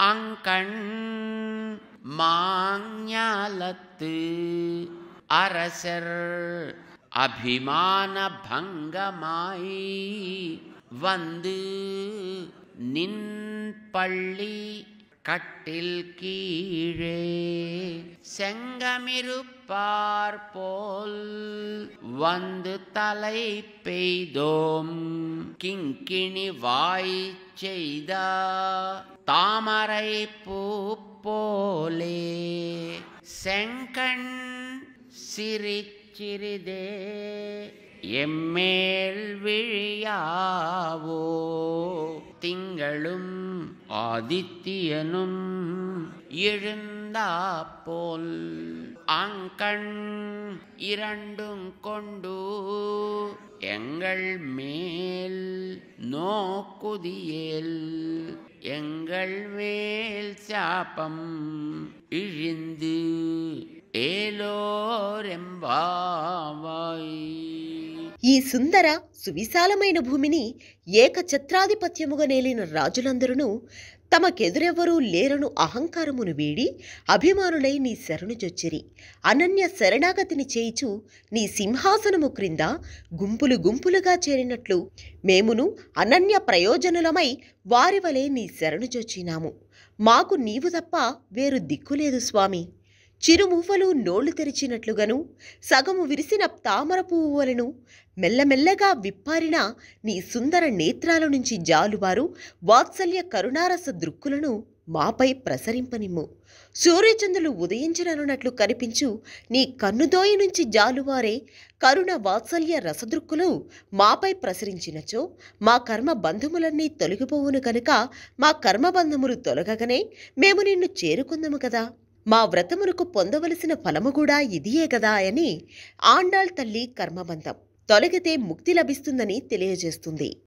அங்கண் மாஞாலத்து அரசர் அபிமான பங்கமாய் வந்து நின் பள்ளி கட்டில் கீழே செங்கமிருப்பார் போல் வந்து தலை பெய்தோம் கிங்கிணி வாய் செய்த தாமரை பூ போலே செங்கண் சிரிச்சிறிதே எம்மேல் விழியாவோ திங்களும் ஆதித்யனும் எழுந்தாப்போல் அங்கண் இரண்டும் கொண்டு எங்கள் மேல் நோக்குதியேல் எங்கள் மேல் சாபம் இழிந்து ఏలోరెంబావాయ్. ఈ సుందర సువిశాలమైన భూమిని ఏకఛత్రాధిపత్యముగా నేలిన రాజులందరూ తమకెదురెవ్వరూ లేరను అహంకారమును వీడి అభిమానులై నీ శరణుజొచ్చిరి. అనన్య శరణాగతిని చేయిచు నీ సింహాసనము క్రింద గుంపులు గుంపులుగా చేరినట్లు మేమును అనన్య ప్రయోజనులమై వారి వలె నీ శరణుజొచ్చినాము. మాకు నీవు తప్ప వేరు దిక్కులేదు స్వామి. చిరుమువ్వలు నోళ్లు తెరిచినట్లుగాను సగము విరిసిన తామర పువ్వులను మెల్లమెల్లగా విప్పారిన నీ సుందర నేత్రాల నుంచి జాలువారు వాత్సల్య కరుణారస దృక్కులను మాపై ప్రసరింపనిమ్ము. సూర్యచంద్రులు ఉదయించనన్నట్లు కనిపించు నీ కన్నుదోయి నుంచి జాలువారే కరుణ వాత్సల్య రసదృక్కులు మాపై ప్రసరించినచో మా కర్మ బంధములన్నీ తొలగిపోవును కనుక మా కర్మబంధములు తొలగగానే మేము నిన్ను చేరుకుందము కదా. మా వ్రతమునకు పొందవలసిన ఫలము కూడా ఇదియే గదా అని ఆండాళ్ తల్లి కర్మబంధం తొలగితే ముక్తి లభిస్తుందని తెలియజేస్తుంది.